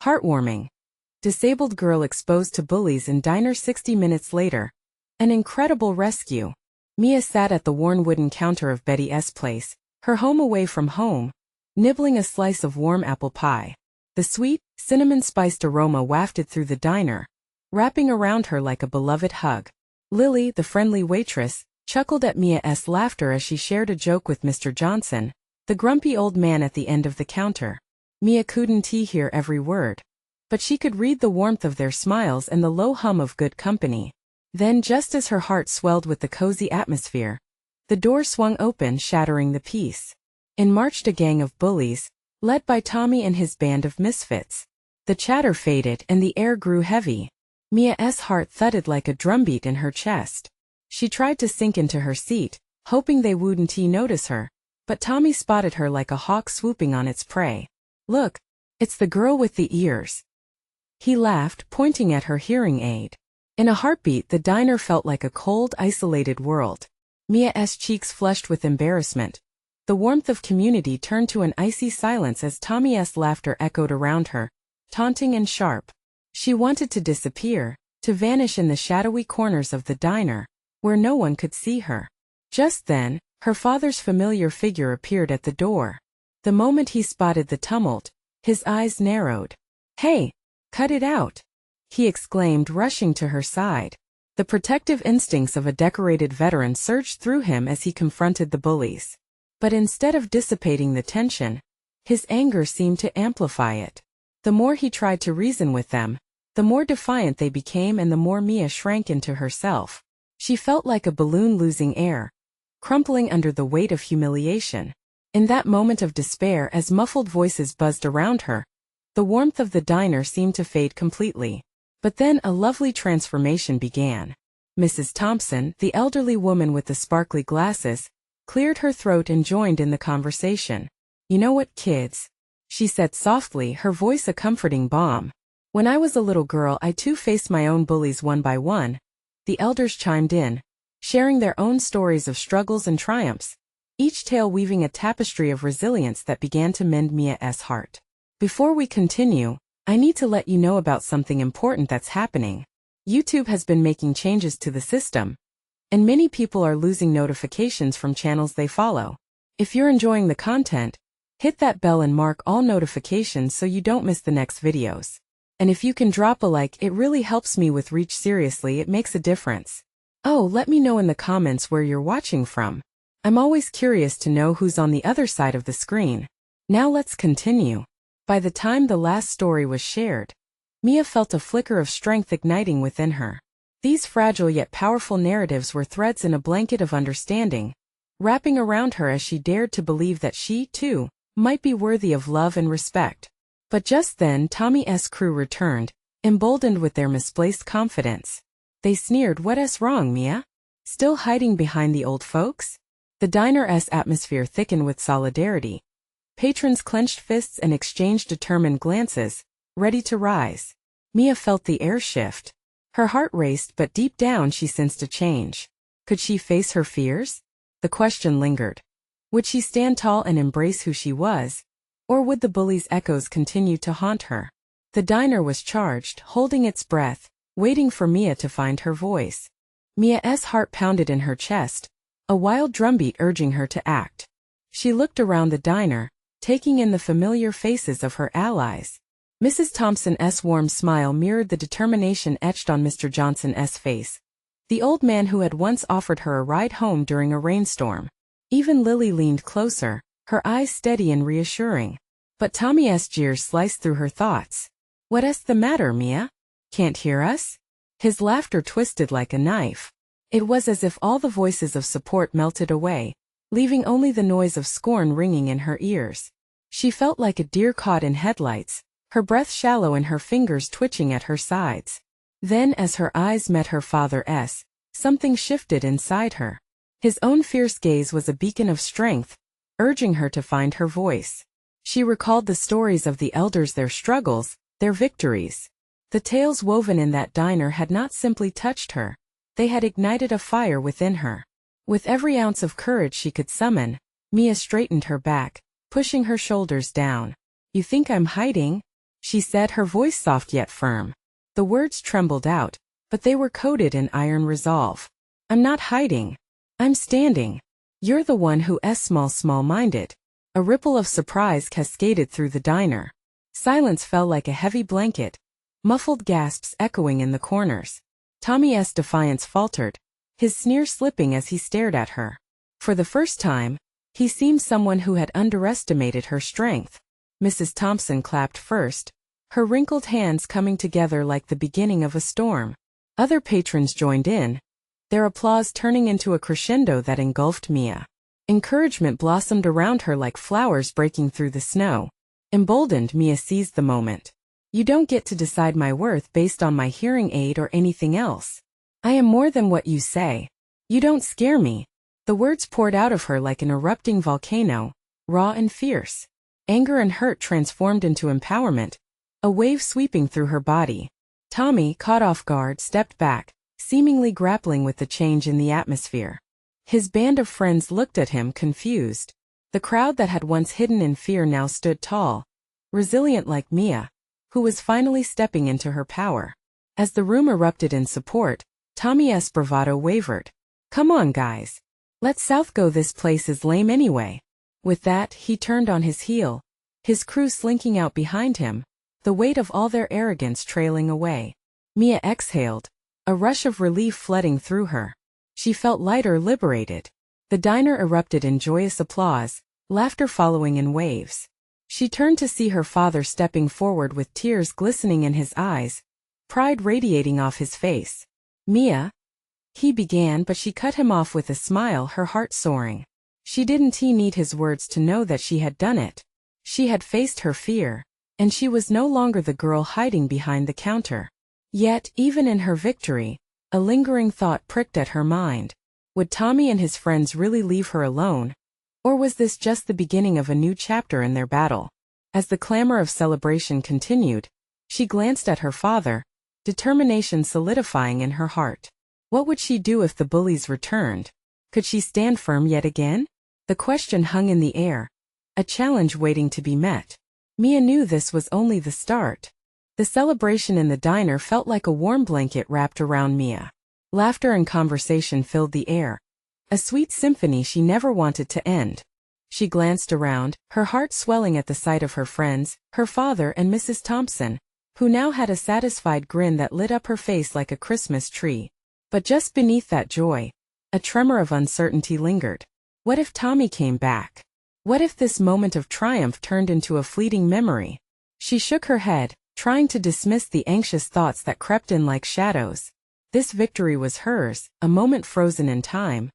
Heartwarming. Disabled girl exposed to bullies in diner 60 minutes later. An incredible rescue. Mia sat at the worn wooden counter of Betty S. place, her home away from home, nibbling a slice of warm apple pie. The sweet, cinnamon-spiced aroma wafted through the diner, wrapping around her like a beloved hug. Lily, the friendly waitress, chuckled at Mia's laughter as she shared a joke with Mr. Johnson, the grumpy old man at the end of the counter. Mia couldn't hear every word, but she could read the warmth of their smiles and the low hum of good company. Then, just as her heart swelled with the cozy atmosphere, the door swung open, shattering the peace. In marched a gang of bullies, led by Tommy and his band of misfits. The chatter faded and the air grew heavy. Mia's heart thudded like a drumbeat in her chest. She tried to sink into her seat, hoping they wouldn't notice her, but Tommy spotted her like a hawk swooping on its prey. "Look, it's the girl with the ears." He laughed, pointing at her hearing aid. In a heartbeat, the diner felt like a cold, isolated world. Mia's cheeks flushed with embarrassment. The warmth of community turned to an icy silence as Tommy's laughter echoed around her, taunting and sharp. She wanted to disappear, to vanish in the shadowy corners of the diner, where no one could see her. Just then, her father's familiar figure appeared at the door. The moment he spotted the tumult, his eyes narrowed. "Hey, cut it out!" he exclaimed, rushing to her side. The protective instincts of a decorated veteran surged through him as he confronted the bullies. But instead of dissipating the tension, his anger seemed to amplify it. The more he tried to reason with them, the more defiant they became and the more Mia shrank into herself. She felt like a balloon losing air, crumpling under the weight of humiliation. In that moment of despair, as muffled voices buzzed around her, the warmth of the diner seemed to fade completely. But then a lovely transformation began. Mrs. Thompson, the elderly woman with the sparkly glasses, cleared her throat and joined in the conversation. "You know what, kids?" she said softly, her voice a comforting balm. "When I was a little girl, I too faced my own bullies one by one." The elders chimed in, sharing their own stories of struggles and triumphs, each tale weaving a tapestry of resilience that began to mend Mia's heart. "Before we continue, I need to let you know about something important that's happening. YouTube has been making changes to the system, and many people are losing notifications from channels they follow. If you're enjoying the content, hit that bell and mark all notifications so you don't miss the next videos. And if you can drop a like, it really helps me with reach. Seriously, it makes a difference. Oh, let me know in the comments where you're watching from. I'm always curious to know who's on the other side of the screen. Now let's continue." By the time the last story was shared, Mia felt a flicker of strength igniting within her. These fragile yet powerful narratives were threads in a blanket of understanding, wrapping around her as she dared to believe that she, too, might be worthy of love and respect. But just then Tommy's crew returned, emboldened with their misplaced confidence. They sneered, "What's wrong, Mia? Still hiding behind the old folks?" The diner's atmosphere thickened with solidarity. Patrons clenched fists and exchanged determined glances, ready to rise. Mia felt the air shift. Her heart raced, but deep down she sensed a change. Could she face her fears? The question lingered. Would she stand tall and embrace who she was? Or would the bullies' echoes continue to haunt her? The diner was charged, holding its breath, waiting for Mia to find her voice. Mia's heart pounded in her chest, a wild drumbeat urging her to act. She looked around the diner, taking in the familiar faces of her allies. Mrs. Thompson's warm smile mirrored the determination etched on Mr. Johnson's face, the old man who had once offered her a ride home during a rainstorm. Even Lily leaned closer, her eyes steady and reassuring. But Tommy's jeers sliced through her thoughts. "What's the matter, Mia? Can't hear us?" His laughter twisted like a knife. It was as if all the voices of support melted away, leaving only the noise of scorn ringing in her ears. She felt like a deer caught in headlights, her breath shallow and her fingers twitching at her sides. Then, as her eyes met her father's, something shifted inside her. His own fierce gaze was a beacon of strength, urging her to find her voice. She recalled the stories of the elders, their struggles, their victories. The tales woven in that diner had not simply touched her, they had ignited a fire within her. With every ounce of courage she could summon, Mia straightened her back, pushing her shoulders down. "You think I'm hiding?" she said, her voice soft yet firm. The words trembled out, but they were coated in iron resolve. I'm not hiding. I'm standing. You're the one who is small-minded. A ripple of surprise cascaded through the diner. Silence fell like a heavy blanket, muffled gasps echoing in the corners. Tommy's defiance faltered, his sneer slipping as he stared at her. For the first time, he seemed someone who had underestimated her strength. Mrs. Thompson clapped first, her wrinkled hands coming together like the beginning of a storm. Other patrons joined in, their applause turning into a crescendo that engulfed Mia. Encouragement blossomed around her like flowers breaking through the snow. Emboldened, Mia seized the moment. You don't get to decide my worth based on my hearing aid or anything else. I am more than what you say. You don't scare me. The words poured out of her like an erupting volcano, raw and fierce. Anger and hurt transformed into empowerment, a wave sweeping through her body. Tommy, caught off guard, stepped back, seemingly grappling with the change in the atmosphere. His band of friends looked at him confused. The crowd that had once hidden in fear now stood tall, resilient like Mia, who was finally stepping into her power. As the room erupted in support, Tommy's bravado wavered. Come on, guys. Let's south go, this place is lame anyway. With that, he turned on his heel, his crew slinking out behind him, the weight of all their arrogance trailing away. Mia exhaled, a rush of relief flooding through her. She felt lighter, liberated. The diner erupted in joyous applause, laughter following in waves. She turned to see her father stepping forward with tears glistening in his eyes, pride radiating off his face. Mia? He began, but she cut him off with a smile, her heart soaring. She didn't need his words to know that she had done it. She had faced her fear, and she was no longer the girl hiding behind the counter. Yet, even in her victory, a lingering thought pricked at her mind. Would Tommy and his friends really leave her alone? Or was this just the beginning of a new chapter in their battle? As the clamor of celebration continued, she glanced at her father, determination solidifying in her heart. What would she do if the bullies returned? Could she stand firm yet again? The question hung in the air, a challenge waiting to be met. Mia knew this was only the start. The celebration in the diner felt like a warm blanket wrapped around Mia. Laughter and conversation filled the air, a sweet symphony she never wanted to end. She glanced around, her heart swelling at the sight of her friends, her father and Mrs. Thompson, who now had a satisfied grin that lit up her face like a Christmas tree. But just beneath that joy, a tremor of uncertainty lingered. What if Tommy came back? What if this moment of triumph turned into a fleeting memory? She shook her head, trying to dismiss the anxious thoughts that crept in like shadows. This victory was hers, a moment frozen in time.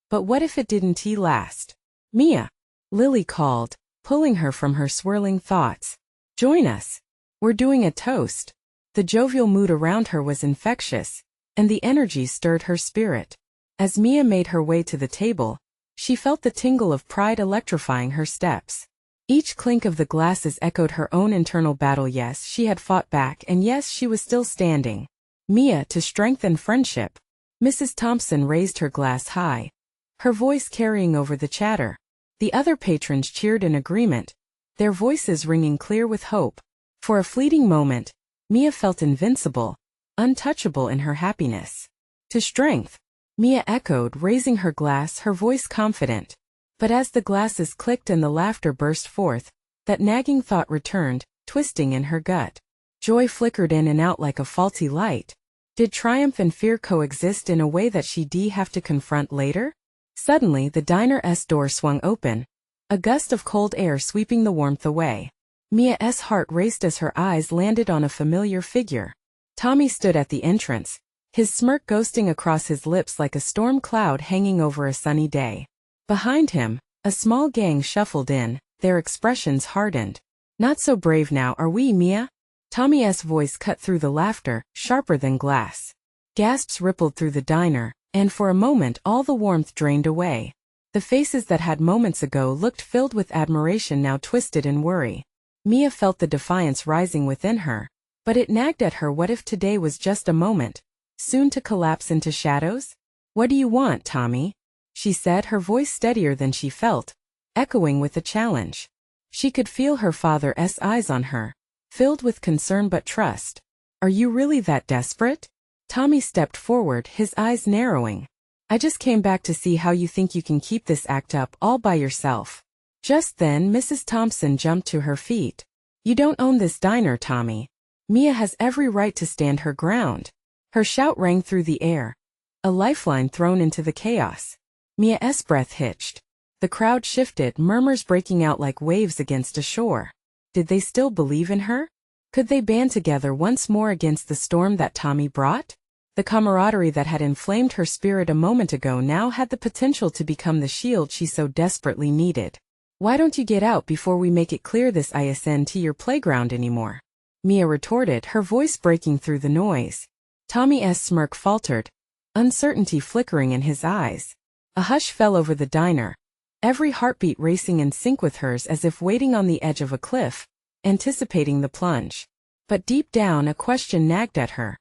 But what if it didn't last? Mia! Lily called, pulling her from her swirling thoughts. Join us. We're doing a toast. The jovial mood around her was infectious, and the energy stirred her spirit. As Mia made her way to the table, she felt the tingle of pride electrifying her steps. Each clink of the glasses echoed her own internal battle. Yes, she had fought back, and yes, she was still standing. Mia, to strength and friendship. Mrs. Thompson raised her glass high, her voice carrying over the chatter. The other patrons cheered in agreement, their voices ringing clear with hope. For a fleeting moment, Mia felt invincible, untouchable in her happiness. To strength, Mia echoed, raising her glass, her voice confident. But as the glasses clicked and the laughter burst forth, that nagging thought returned, twisting in her gut. Joy flickered in and out like a faulty light. Did triumph and fear coexist in a way that she'd have to confront later? Suddenly, the diner's door swung open, a gust of cold air sweeping the warmth away. Mia's heart raced as her eyes landed on a familiar figure. Tommy stood at the entrance, his smirk ghosting across his lips like a storm cloud hanging over a sunny day. Behind him, a small gang shuffled in, their expressions hardened. Not so brave now, are we, Mia? Tommy's voice cut through the laughter, sharper than glass. Gasps rippled through the diner, and for a moment all the warmth drained away. The faces that had moments ago looked filled with admiration now twisted in worry. Mia felt the defiance rising within her, but it nagged at her. What if today was just a moment, soon to collapse into shadows? What do you want, Tommy? She said, her voice steadier than she felt, echoing with a challenge. She could feel her father's eyes on her, filled with concern but trust. Are you really that desperate? Tommy stepped forward, his eyes narrowing. I just came back to see how you think you can keep this act up all by yourself. Just then Mrs. Thompson jumped to her feet. You don't own this diner, Tommy. Mia has every right to stand her ground. Her shout rang through the air, a lifeline thrown into the chaos. Mia's breath hitched. The crowd shifted, murmurs breaking out like waves against a shore. Did they still believe in her? Could they band together once more against the storm that Tommy brought? The camaraderie that had inflamed her spirit a moment ago now had the potential to become the shield she so desperately needed. Why don't you get out before we make it clear this isn't your playground anymore? Mia retorted, her voice breaking through the noise. Tommy's smirk faltered, uncertainty flickering in his eyes. A hush fell over the diner, every heartbeat racing in sync with hers as if waiting on the edge of a cliff, anticipating the plunge. But deep down a question nagged at her.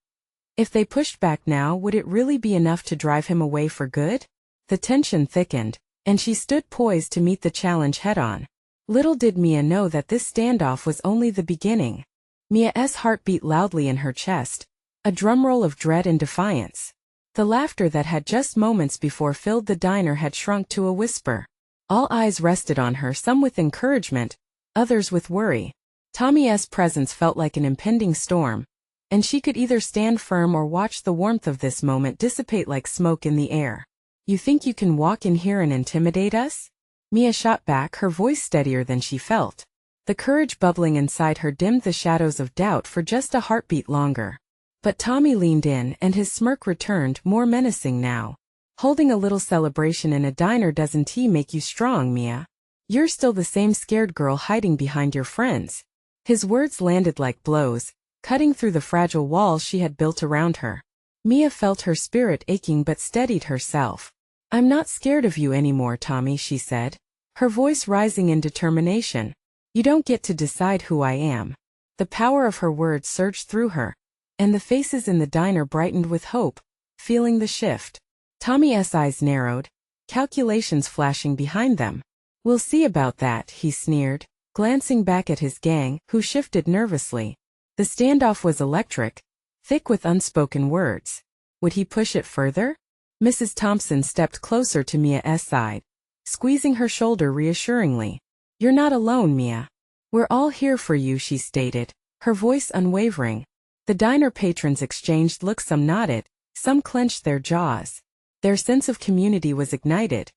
If they pushed back now, would it really be enough to drive him away for good? The tension thickened, and she stood poised to meet the challenge head-on. Little did Mia know that this standoff was only the beginning. Mia's heart beat loudly in her chest, a drumroll of dread and defiance. The laughter that had just moments before filled the diner had shrunk to a whisper. All eyes rested on her, some with encouragement, others with worry. Tommy's presence felt like an impending storm, and she could either stand firm or watch the warmth of this moment dissipate like smoke in the air. You think you can walk in here and intimidate us? Mia shot back, her voice steadier than she felt. The courage bubbling inside her dimmed the shadows of doubt for just a heartbeat longer. But Tommy leaned in, and his smirk returned, more menacing now. Holding a little celebration in a diner doesn't make you strong, Mia. You're still the same scared girl hiding behind your friends. His words landed like blows, cutting through the fragile walls she had built around her. Mia felt her spirit aching but steadied herself. I'm not scared of you anymore, Tommy, she said, her voice rising in determination. You don't get to decide who I am. The power of her words surged through her, and the faces in the diner brightened with hope, feeling the shift. Tommy's eyes narrowed, calculations flashing behind them. We'll see about that, he sneered, glancing back at his gang, who shifted nervously. The standoff was electric, thick with unspoken words. Would he push it further? Mrs. Thompson stepped closer to Mia's side, squeezing her shoulder reassuringly. You're not alone, Mia. We're all here for you, she stated, her voice unwavering. The diner patrons exchanged looks, some nodded, some clenched their jaws. Their sense of community was ignited,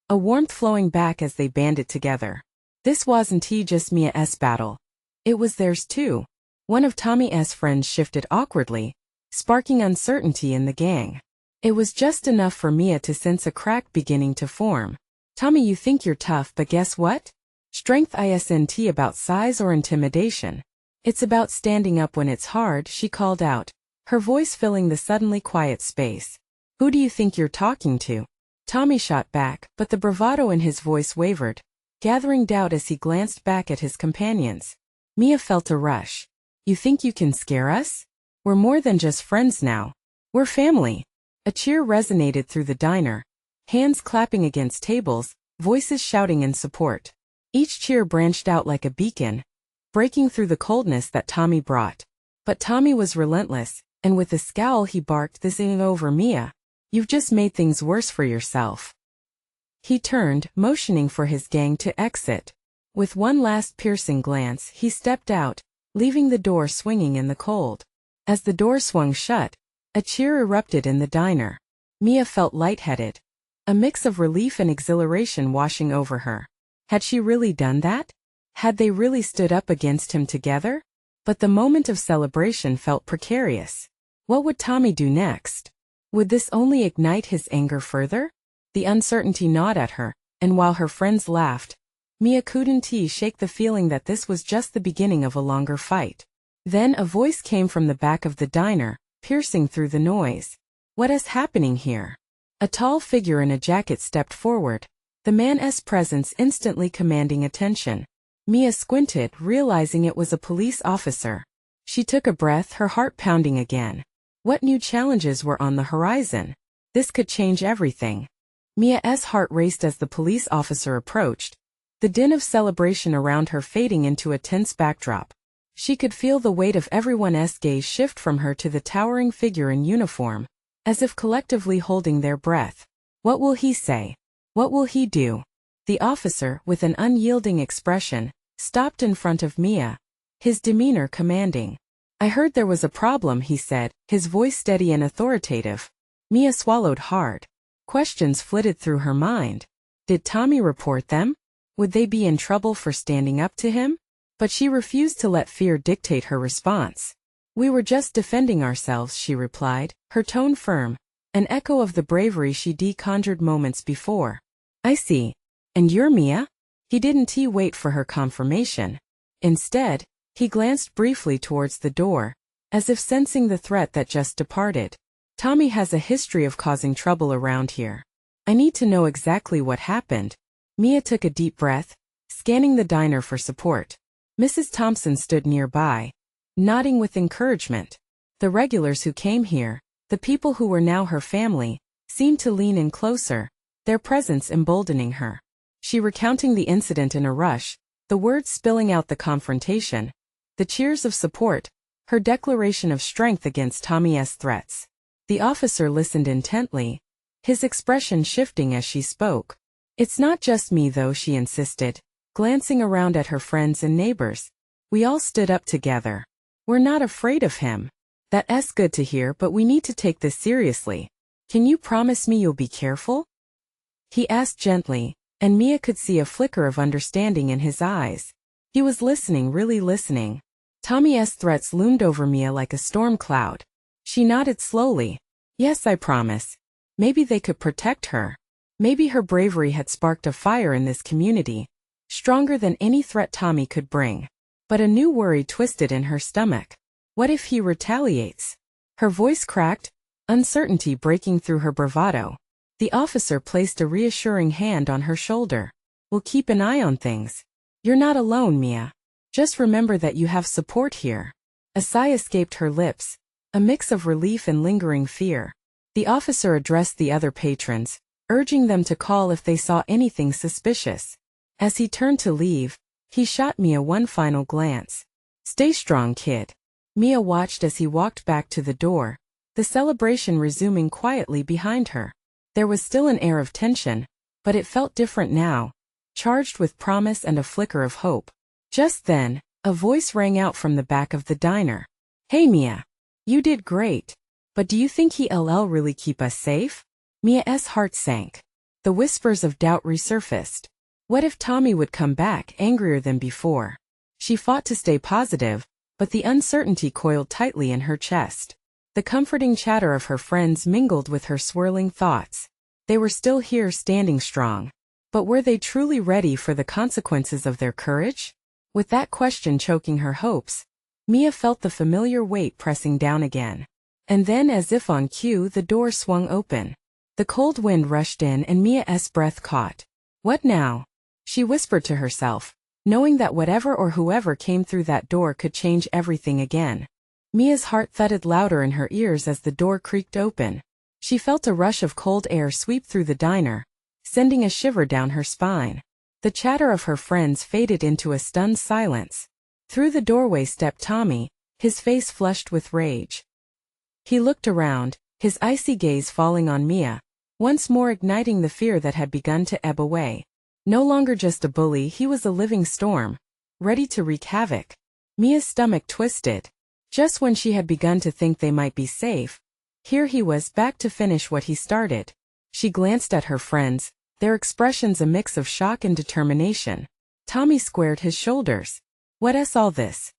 a warmth flowing back as they banded together. This wasn't just Mia's battle. It was theirs too. One of Tommy's friends shifted awkwardly, sparking uncertainty in the gang. It was just enough for Mia to sense a crack beginning to form. Tommy, you think you're tough, but guess what? Strength isn't about size or intimidation. It's about standing up when it's hard, she called out, her voice filling the suddenly quiet space. Who do you think you're talking to? Tommy shot back, but the bravado in his voice wavered, gathering doubt as he glanced back at his companions. Mia felt a rush. You think you can scare us? We're more than just friends now. We're family. A cheer resonated through the diner, hands clapping against tables, voices shouting in support. Each cheer branched out like a beacon, breaking through the coldness that Tommy brought. But Tommy was relentless, and with a scowl he barked, "This ain't over, Mia. You've just made things worse for yourself." He turned, motioning for his gang to exit. With one last piercing glance, he stepped out, leaving the door swinging in the cold. As the door swung shut, a cheer erupted in the diner. Mia felt lightheaded, a mix of relief and exhilaration washing over her. Had she really done that? Had they really stood up against him together? But the moment of celebration felt precarious. What would Tommy do next? Would this only ignite his anger further? The uncertainty gnawed at her, and while her friends laughed, Mia couldn't shake the feeling that this was just the beginning of a longer fight. Then a voice came from the back of the diner, piercing through the noise. What is happening here? A tall figure in a jacket stepped forward, the man's presence instantly commanding attention. Mia squinted, realizing it was a police officer. She took a breath, her heart pounding again. What new challenges were on the horizon? This could change everything. Mia's heart raced as the police officer approached, the din of celebration around her fading into a tense backdrop. She could feel the weight of everyone's gaze shift from her to the towering figure in uniform, as if collectively holding their breath. What will he say? What will he do? The officer, with an unyielding expression, stopped in front of Mia, his demeanor commanding. I heard there was a problem, he said, his voice steady and authoritative. Mia swallowed hard. Questions flitted through her mind. Did Tommy report them? Would they be in trouble for standing up to him? But she refused to let fear dictate her response. We were just defending ourselves, she replied, her tone firm, an echo of the bravery she conjured moments before. I see. And you're Mia? He didn't wait for her confirmation. Instead, he glanced briefly towards the door, as if sensing the threat that just departed. Tommy has a history of causing trouble around here. I need to know exactly what happened. Mia took a deep breath, scanning the diner for support. Mrs. Thompson stood nearby, nodding with encouragement. The regulars who came here, the people who were now her family, seemed to lean in closer, their presence emboldening her. She recounting the incident in a rush, the words spilling out the confrontation, the cheers of support, her declaration of strength against Tommy's threats. The officer listened intently, his expression shifting as she spoke. It's not just me though, she insisted, glancing around at her friends and neighbors. We all stood up together. We're not afraid of him. That's good to hear, but we need to take this seriously. Can you promise me you'll be careful? He asked gently, and Mia could see a flicker of understanding in his eyes. He was listening, really listening. Tommy's threats loomed over Mia like a storm cloud. She nodded slowly. Yes, I promise. Maybe they could protect her. Maybe her bravery had sparked a fire in this community, stronger than any threat Tommy could bring. But a new worry twisted in her stomach. What if he retaliates? Her voice cracked, uncertainty breaking through her bravado. The officer placed a reassuring hand on her shoulder. We'll keep an eye on things. You're not alone, Mia. Just remember that you have support here. A sigh escaped her lips, a mix of relief and lingering fear. The officer addressed the other patrons, urging them to call if they saw anything suspicious. As he turned to leave, he shot Mia one final glance. Stay strong, kid. Mia watched as he walked back to the door, the celebration resuming quietly behind her. There was still an air of tension, but it felt different now, charged with promise and a flicker of hope. Just then, a voice rang out from the back of the diner. Hey Mia. You did great. But do you think he'll really keep us safe? Mia's heart sank. The whispers of doubt resurfaced. What if Tommy would come back angrier than before? She fought to stay positive, but the uncertainty coiled tightly in her chest. The comforting chatter of her friends mingled with her swirling thoughts. They were still here standing strong. But were they truly ready for the consequences of their courage? With that question choking her hopes, Mia felt the familiar weight pressing down again. And then, as if on cue, the door swung open. The cold wind rushed in and Mia's breath caught. What now? She whispered to herself, knowing that whatever or whoever came through that door could change everything again. Mia's heart thudded louder in her ears as the door creaked open. She felt a rush of cold air sweep through the diner, sending a shiver down her spine. The chatter of her friends faded into a stunned silence. Through the doorway stepped Tommy, his face flushed with rage. He looked around, his icy gaze falling on Mia, once more igniting the fear that had begun to ebb away. No longer just a bully, he was a living storm, ready to wreak havoc. Mia's stomach twisted. Just when she had begun to think they might be safe, here he was back to finish what he started. She glanced at her friends, their expressions a mix of shock and determination. Tommy squared his shoulders. What's all this?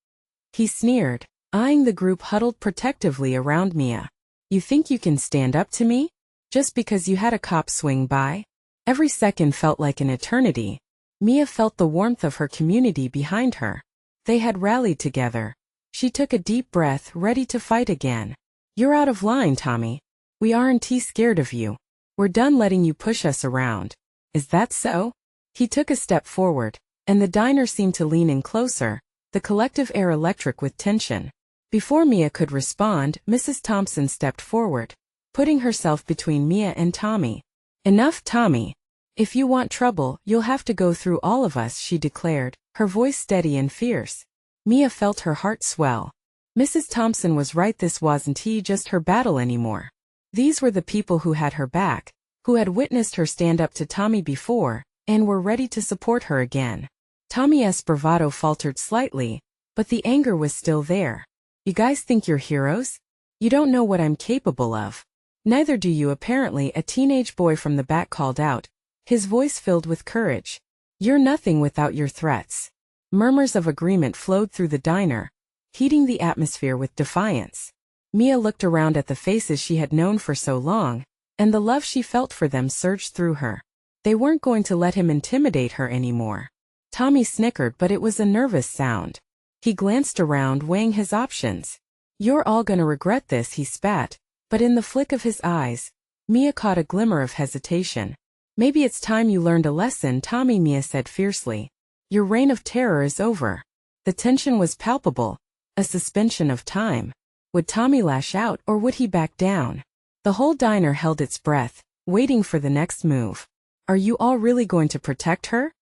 He sneered, eyeing the group huddled protectively around Mia. You think you can stand up to me? Just because you had a cop swing by? Every second felt like an eternity. Mia felt the warmth of her community behind her. They had rallied together. She took a deep breath, ready to fight again. You're out of line, Tommy. We aren't scared of you. We're done letting you push us around. Is that so? He took a step forward, and the diner seemed to lean in closer, the collective air electric with tension. Before Mia could respond, Mrs. Thompson stepped forward, putting herself between Mia and Tommy. Enough, Tommy. If you want trouble, you'll have to go through all of us, she declared, her voice steady and fierce. Mia felt her heart swell. Mrs. Thompson was right, this wasn't just her battle anymore. These were the people who had her back, who had witnessed her stand up to Tommy before, and were ready to support her again. Tommy's bravado faltered slightly, but the anger was still there. You guys think you're heroes? You don't know what I'm capable of. Neither do you, apparently, a teenage boy from the back called out, his voice filled with courage. You're nothing without your threats. Murmurs of agreement flowed through the diner, heating the atmosphere with defiance. Mia looked around at the faces she had known for so long, and the love she felt for them surged through her. They weren't going to let him intimidate her anymore. Tommy snickered, but it was a nervous sound. He glanced around, weighing his options. You're all gonna regret this, he spat, but in the flick of his eyes, Mia caught a glimmer of hesitation. Maybe it's time you learned a lesson, Tommy, Mia said fiercely. Your reign of terror is over. The tension was palpable, a suspension of time. Would Tommy lash out, or would he back down? The whole diner held its breath, waiting for the next move. Are you all really going to protect her?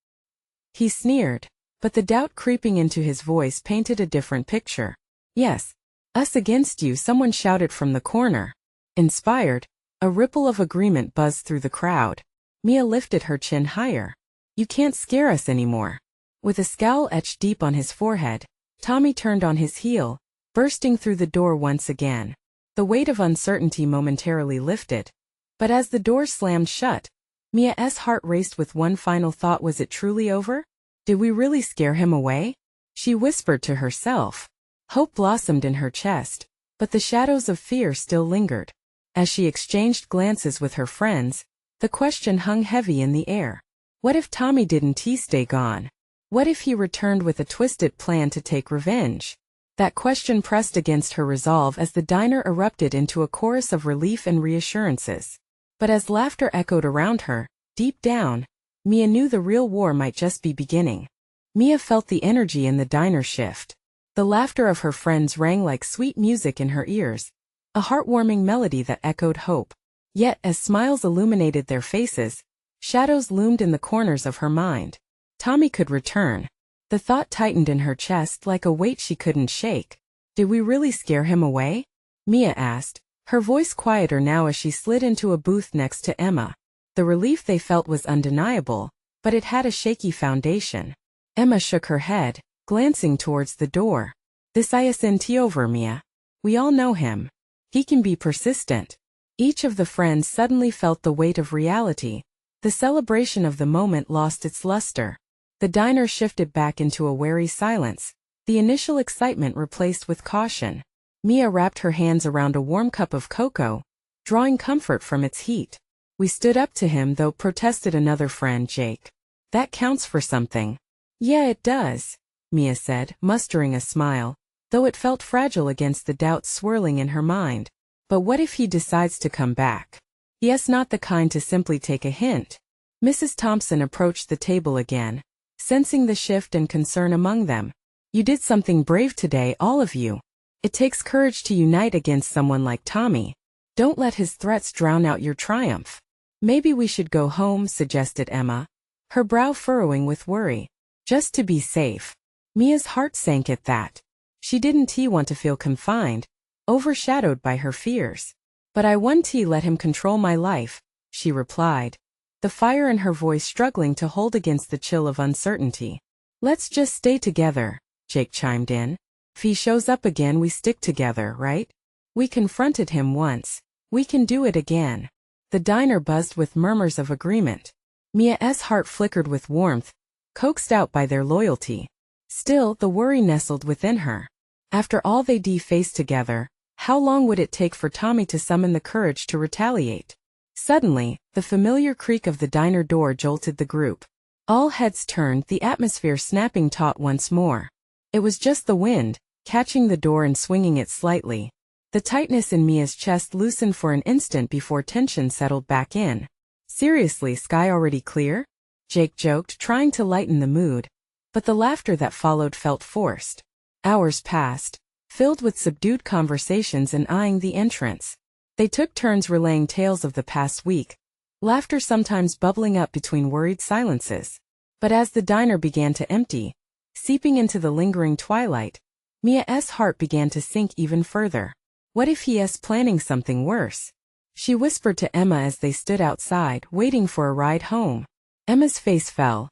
He sneered, but the doubt creeping into his voice painted a different picture. Yes. Us against you, someone shouted from the corner. Inspired, a ripple of agreement buzzed through the crowd. Mia lifted her chin higher. You can't scare us anymore. With a scowl etched deep on his forehead, Tommy turned on his heel, bursting through the door once again. The weight of uncertainty momentarily lifted. But as the door slammed shut, Mia's heart raced with one final thought. Was it truly over? Did we really scare him away? She whispered to herself. Hope blossomed in her chest, but the shadows of fear still lingered. As she exchanged glances with her friends, the question hung heavy in the air. What if Tommy didn't stay gone? What if he returned with a twisted plan to take revenge? That question pressed against her resolve as the diner erupted into a chorus of relief and reassurances. But as laughter echoed around her, deep down, Mia knew the real war might just be beginning. Mia felt the energy in the diner shift. The laughter of her friends rang like sweet music in her ears, a heartwarming melody that echoed hope. Yet as smiles illuminated their faces, shadows loomed in the corners of her mind. Tommy could return. The thought tightened in her chest like a weight she couldn't shake. Did we really scare him away? Mia asked, her voice quieter now as she slid into a booth next to Emma. The relief they felt was undeniable, but it had a shaky foundation. Emma shook her head, glancing towards the door. This isn't over, Mia. We all know him. He can be persistent. Each of the friends suddenly felt the weight of reality. The celebration of the moment lost its luster. The diner shifted back into a wary silence, the initial excitement replaced with caution. Mia wrapped her hands around a warm cup of cocoa, drawing comfort from its heat. We stood up to him though, protested another friend, Jake. That counts for something. Yeah, it does, Mia said, mustering a smile, though it felt fragile against the doubts swirling in her mind. But what if he decides to come back? Yes, not the kind to simply take a hint. Mrs. Thompson approached the table again, sensing the shift and concern among them. You did something brave today, all of you. It takes courage to unite against someone like Tommy. Don't let his threats drown out your triumph. Maybe we should go home, suggested Emma, her brow furrowing with worry. Just to be safe. Mia's heart sank at that. She didn't want to feel confined, overshadowed by her fears. But I won't let him control my life, she replied, the fire in her voice struggling to hold against the chill of uncertainty. Let's just stay together, Jake chimed in. If he shows up again, we stick together, right? We confronted him once. We can do it again. The diner buzzed with murmurs of agreement. Mia's heart flickered with warmth, coaxed out by their loyalty. Still, the worry nestled within her. After all they faced together, how long would it take for Tommy to summon the courage to retaliate? Suddenly, the familiar creak of the diner door jolted the group. All heads turned, the atmosphere snapping taut once more. It was just the wind, catching the door and swinging it slightly. The tightness in Mia's chest loosened for an instant before tension settled back in. Seriously, sky already clear? Jake joked, trying to lighten the mood. But the laughter that followed felt forced. Hours passed, filled with subdued conversations and eyeing the entrance. They took turns relaying tales of the past week, laughter sometimes bubbling up between worried silences. But as the diner began to empty, seeping into the lingering twilight. Mia's heart began to sink even further. What if he is planning something worse? She whispered to Emma as they stood outside, waiting for a ride home. Emma's face fell,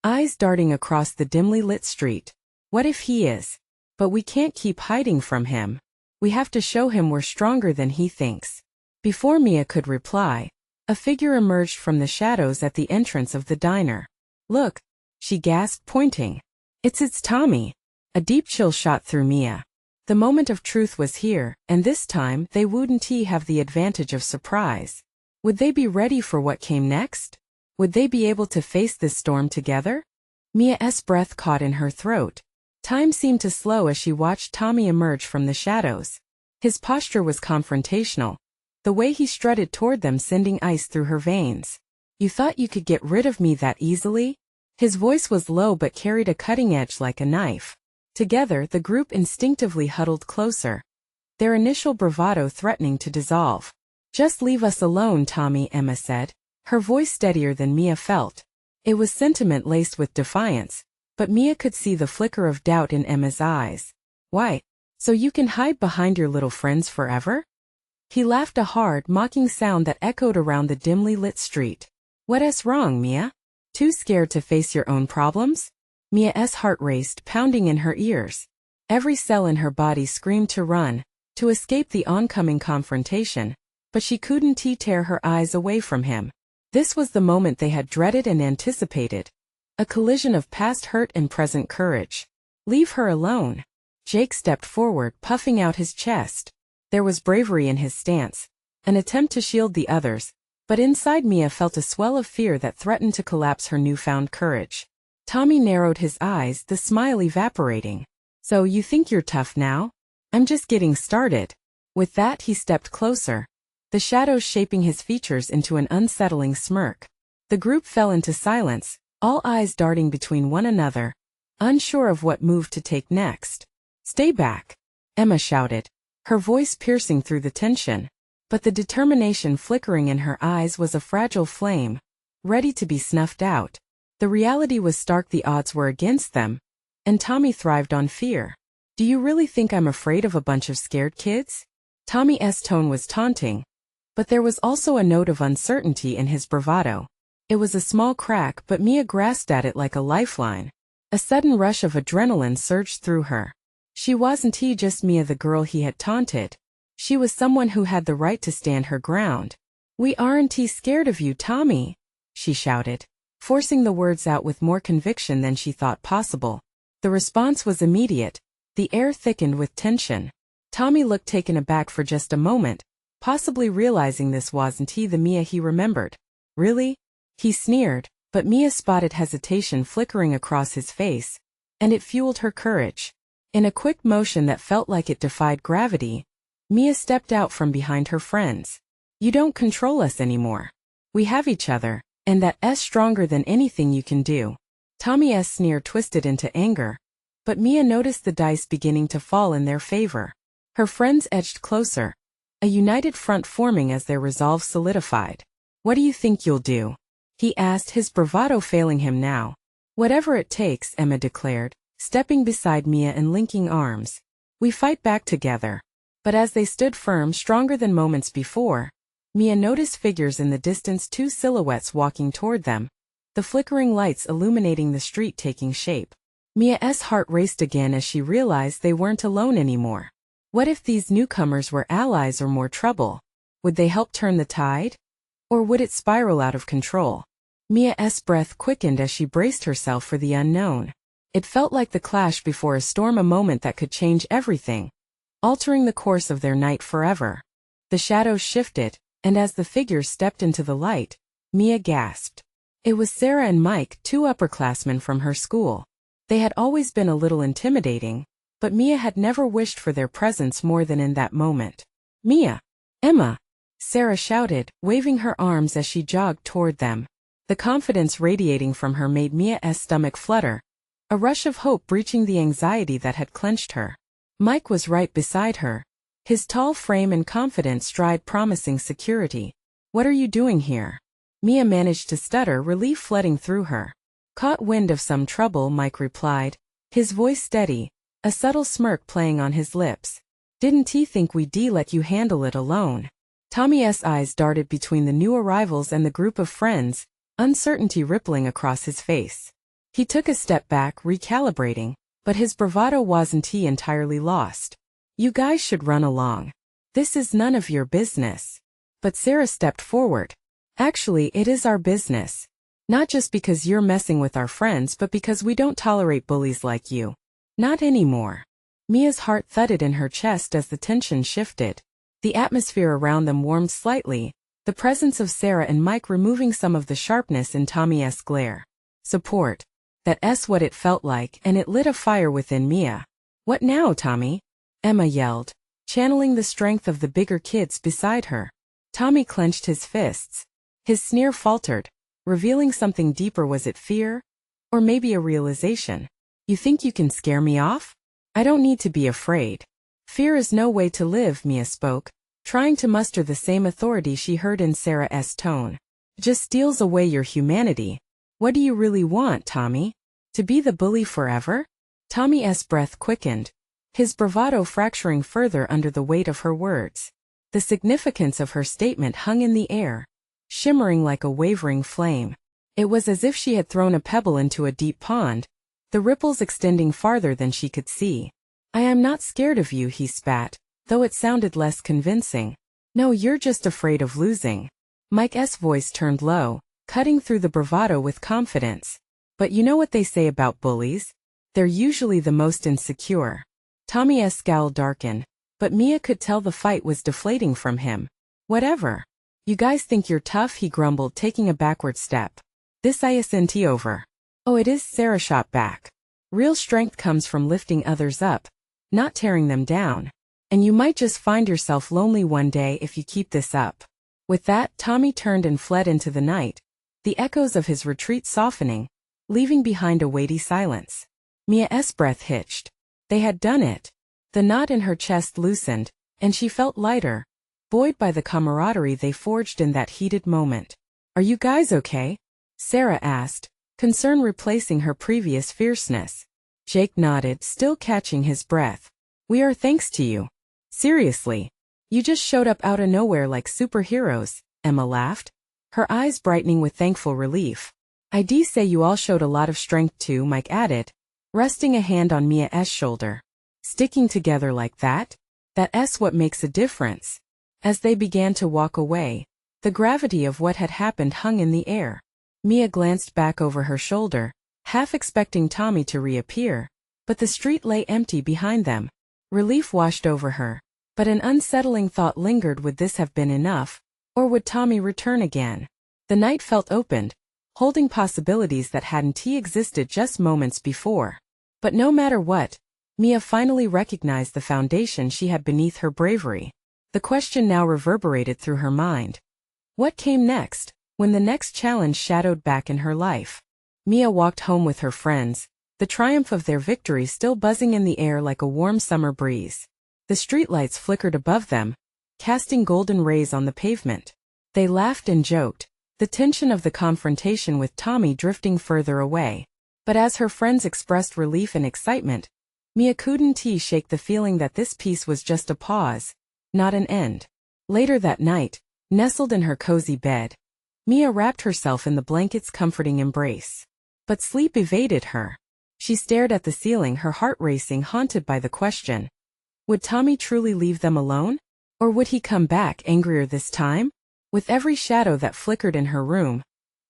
eyes darting across the dimly lit street. What if he is? But we can't keep hiding from him. We have to show him we're stronger than he thinks. Before Mia could reply, a figure emerged from the shadows at the entrance of the diner. Look, she gasped, pointing. It's Tommy. A deep chill shot through Mia. The moment of truth was here, and this time they wouldn't have the advantage of surprise. Would they be ready for what came next? Would they be able to face this storm together? Mia's breath caught in her throat. Time seemed to slow as she watched Tommy emerge from the shadows. His posture was confrontational, the way he strutted toward them sending ice through her veins. You thought you could get rid of me that easily? His voice was low but carried a cutting edge like a knife. Together, the group instinctively huddled closer, their initial bravado threatening to dissolve. Just leave us alone, Tommy, Emma said, her voice steadier than Mia felt. It was sentiment laced with defiance, but Mia could see the flicker of doubt in Emma's eyes. Why? So you can hide behind your little friends forever? He laughed, a hard, mocking sound that echoed around the dimly lit street. What's wrong, Mia? Too scared to face your own problems? Mia's heart raced, pounding in her ears. Every cell in her body screamed to run, to escape the oncoming confrontation, but she couldn't tear her eyes away from him. This was the moment they had dreaded and anticipated. A collision of past hurt and present courage. Leave her alone. Jake stepped forward, puffing out his chest. There was bravery in his stance, an attempt to shield the others, but inside Mia felt a swell of fear that threatened to collapse her newfound courage. Tommy narrowed his eyes, the smile evaporating. So you think you're tough now? I'm just getting started. With that, he stepped closer, the shadows shaping his features into an unsettling smirk. The group fell into silence, all eyes darting between one another, unsure of what move to take next. Stay back, Emma shouted, her voice piercing through the tension. But the determination flickering in her eyes was a fragile flame, ready to be snuffed out. The reality was stark, the odds were against them, and Tommy thrived on fear. Do you really think I'm afraid of a bunch of scared kids? Tommy's tone was taunting, but there was also a note of uncertainty in his bravado. It was a small crack, but Mia grasped at it like a lifeline. A sudden rush of adrenaline surged through her. She wasn't just Mia, the girl he had taunted. She was someone who had the right to stand her ground. We aren't scared of you, Tommy, she shouted, forcing the words out with more conviction than she thought possible. The response was immediate. The air thickened with tension. Tommy looked taken aback for just a moment, possibly realizing this wasn't the Mia he remembered. Really? He sneered, but Mia spotted hesitation flickering across his face, and it fueled her courage. In a quick motion that felt like it defied gravity, Mia stepped out from behind her friends. You don't control us anymore. We have each other, and that's stronger than anything you can do. Tommy's sneer twisted into anger, but Mia noticed the dice beginning to fall in their favor. Her friends edged closer, a united front forming as their resolve solidified. What do you think you'll do? He asked, his bravado failing him now. Whatever it takes, Emma declared, stepping beside Mia and linking arms. We fight back together. But as they stood firm, stronger than moments before, Mia noticed figures in the distance, two silhouettes walking toward them, the flickering lights illuminating the street taking shape. Mia's heart raced again as she realized they weren't alone anymore. What if these newcomers were allies or more trouble? Would they help turn the tide? Or would it spiral out of control? Mia's breath quickened as she braced herself for the unknown. It felt like the clash before a storm, a moment that could change everything, altering the course of their night forever. The shadows shifted, and as the figures stepped into the light, Mia gasped. It was Sarah and Mike, two upperclassmen from her school. They had always been a little intimidating, but Mia had never wished for their presence more than in that moment. Mia! Emma! Sarah shouted, waving her arms as she jogged toward them. The confidence radiating from her made Mia's stomach flutter, a rush of hope breaching the anxiety that had clenched her. Mike was right beside her, his tall frame and confident stride promising security. What are you doing here? Mia managed to stutter, relief flooding through her. Caught wind of some trouble, Mike replied, His voice steady, a subtle smirk playing on his lips. Didn't he think we'd let you handle it alone? Tommy's eyes darted between the new arrivals and the group of friends, uncertainty rippling across his face. He took a step back, recalibrating, but his bravado wasn't entirely lost. You guys should run along. This is none of your business. But Sarah stepped forward. Actually, it is our business. Not just because you're messing with our friends, but because we don't tolerate bullies like you. Not anymore. Mia's heart thudded in her chest as the tension shifted. The atmosphere around them warmed slightly, the presence of Sarah and Mike removing some of the sharpness in Tommy's glare. Support. That's what it felt like, and it lit a fire within Mia. What now, Tommy? Emma yelled, channeling the strength of the bigger kids beside her. Tommy clenched his fists. His sneer faltered, revealing something deeper. Was it fear? Or maybe a realization? You think you can scare me off? I don't need to be afraid. Fear is no way to live, Mia spoke, trying to muster the same authority she heard in Sarah's tone. Just steals away your humanity. What do you really want, Tommy? To be the bully forever? Tommy's breath quickened, his bravado fracturing further under the weight of her words. The significance of her statement hung in the air, shimmering like a wavering flame. It was as if she had thrown a pebble into a deep pond, the ripples extending farther than she could see. I am not scared of you, he spat, though it sounded less convincing. No, you're just afraid of losing. Mike's voice turned low, cutting through the bravado with confidence. But you know what they say about bullies? They're usually the most insecure. Tommy's scowl darkened, but Mia could tell the fight was deflating from him. Whatever. You guys think you're tough, he grumbled, taking a backward step. This isn't over. Oh, it is, Sarah shot back. Real strength comes from lifting others up, not tearing them down. And you might just find yourself lonely one day if you keep this up. With that, Tommy turned and fled into the night, the echoes of his retreat softening, leaving behind a weighty silence. Mia's breath hitched. They had done it. The knot in her chest loosened, and she felt lighter, buoyed by the camaraderie they forged in that heated moment. Are you guys okay? Sarah asked, concern replacing her previous fierceness. Jake nodded, still catching his breath. We are, thanks to you. Seriously. You just showed up out of nowhere like superheroes, Emma laughed, her eyes brightening with thankful relief. I'd say you all showed a lot of strength too, Mike added, resting a hand on Mia's shoulder. Sticking together like that's what makes a difference. As they began to walk away, the gravity of what had happened hung in the air. Mia glanced back over her shoulder, half expecting Tommy to reappear, but the street lay empty behind them. Relief washed over her, but an unsettling thought lingered. Would this have been enough, or would Tommy return again? The night felt opened, holding possibilities that hadn't existed just moments before. But no matter what, Mia finally recognized the foundation she had beneath her bravery. The question now reverberated through her mind. What came next, when the next challenge shadowed back in her life? Mia walked home with her friends, the triumph of their victory still buzzing in the air like a warm summer breeze. The streetlights flickered above them, casting golden rays on the pavement. They laughed and joked, the tension of the confrontation with Tommy drifting further away. But as her friends expressed relief and excitement, Mia couldn't shake the feeling that this piece was just a pause, not an end. Later that night, nestled in her cozy bed, Mia wrapped herself in the blanket's comforting embrace. But sleep evaded her. She stared at the ceiling, her heart racing, haunted by the question. Would Tommy truly leave them alone? Or would he come back angrier this time? With every shadow that flickered in her room,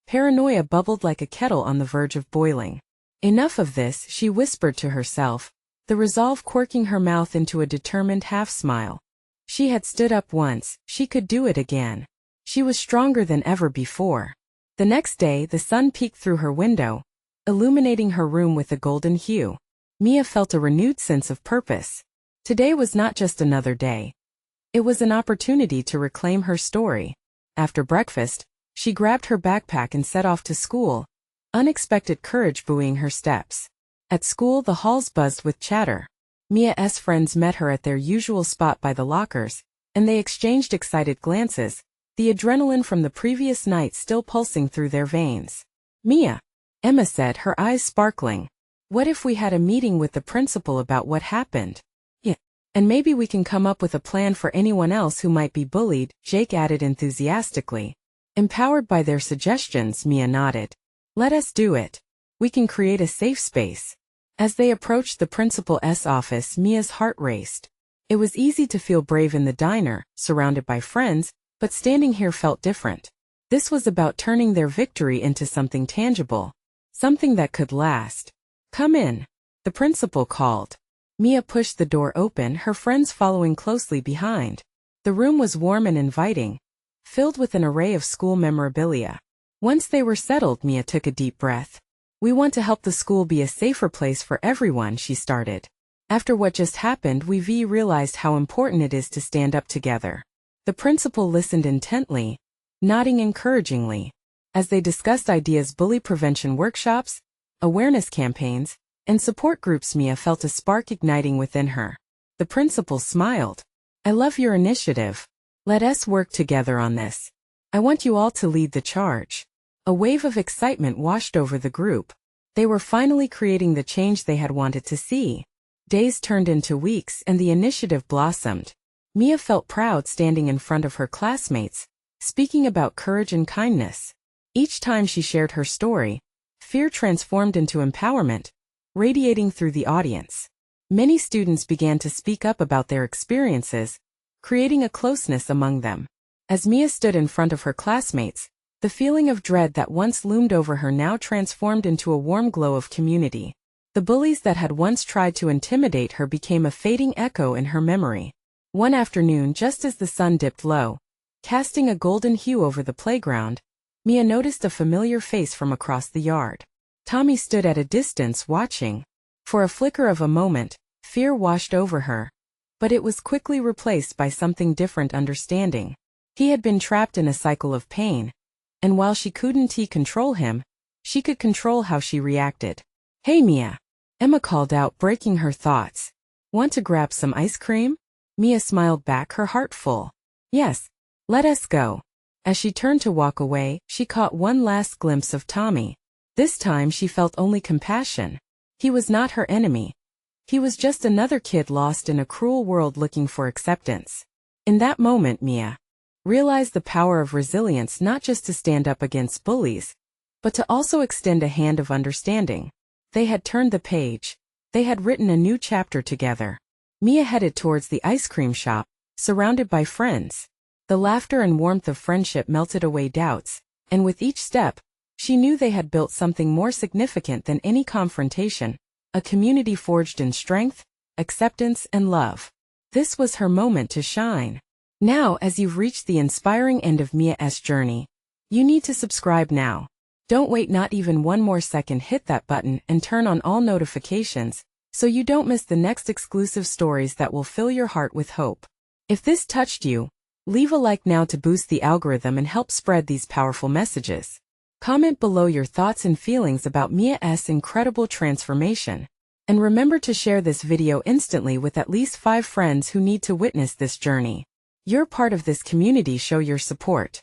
paranoia bubbled like a kettle on the verge of boiling. Enough of this, she whispered to herself, the resolve quirking her mouth into a determined half-smile. She had stood up once, she could do it again. She was stronger than ever before. The next day, the sun peeked through her window, illuminating her room with a golden hue. Mia felt a renewed sense of purpose. Today was not just another day. It was an opportunity to reclaim her story. After breakfast, she grabbed her backpack and set off to school, unexpected courage buoying her steps. At school, the halls buzzed with chatter. Mia's friends met her at their usual spot by the lockers, and they exchanged excited glances, the adrenaline from the previous night still pulsing through their veins. Mia, Emma said, her eyes sparkling. What if we had a meeting with the principal about what happened? Yeah. And maybe we can come up with a plan for anyone else who might be bullied, Jake added enthusiastically. Empowered by their suggestions, Mia nodded. Let us do it. We can create a safe space. As they approached the principal's office, Mia's heart raced. It was easy to feel brave in the diner, surrounded by friends, but standing here felt different. This was about turning their victory into something tangible. Something that could last. Come in. The principal called. Mia pushed the door open, her friends following closely behind. The room was warm and inviting, filled with an array of school memorabilia. Once they were settled, Mia took a deep breath. We want to help the school be a safer place for everyone, she started. After what just happened, we realized how important it is to stand up together. The principal listened intently, nodding encouragingly. As they discussed ideas, bully prevention workshops, awareness campaigns, and support groups, Mia felt a spark igniting within her. The principal smiled. I love your initiative. Let us work together on this. I want you all to lead the charge. A wave of excitement washed over the group. They were finally creating the change they had wanted to see. Days turned into weeks and the initiative blossomed. Mia felt proud standing in front of her classmates, speaking about courage and kindness. Each time she shared her story, fear transformed into empowerment, radiating through the audience. Many students began to speak up about their experiences, creating a closeness among them. As Mia stood in front of her classmates, the feeling of dread that once loomed over her now transformed into a warm glow of community. The bullies that had once tried to intimidate her became a fading echo in her memory. One afternoon, just as the sun dipped low, casting a golden hue over the playground, Mia noticed a familiar face from across the yard. Tommy stood at a distance watching. For a flicker of a moment, fear washed over her. But it was quickly replaced by something different: understanding. He had been trapped in a cycle of pain, and while she couldn't control him, she could control how she reacted. Hey Mia, Emma called out, breaking her thoughts. Want to grab some ice cream? Mia smiled back, her heart full. Yes, let us go. As she turned to walk away, she caught one last glimpse of Tommy. This time she felt only compassion. He was not her enemy. He was just another kid lost in a cruel world looking for acceptance. In that moment, Mia realized the power of resilience, not just to stand up against bullies, but to also extend a hand of understanding. They had turned the page. They had written a new chapter together. Mia headed towards the ice cream shop, surrounded by friends. The laughter and warmth of friendship melted away doubts, and with each step, she knew they had built something more significant than any confrontation, a community forged in strength, acceptance, and love. This was her moment to shine. Now, as you've reached the inspiring end of Mia's journey, you need to subscribe now. Don't wait not even one more second. Hit that button and turn on all notifications so you don't miss the next exclusive stories that will fill your heart with hope. If this touched you, leave a like now to boost the algorithm and help spread these powerful messages. Comment below your thoughts and feelings about Mia's incredible transformation. And remember to share this video instantly with at least 5 friends who need to witness this journey. You're part of this community. Show your support.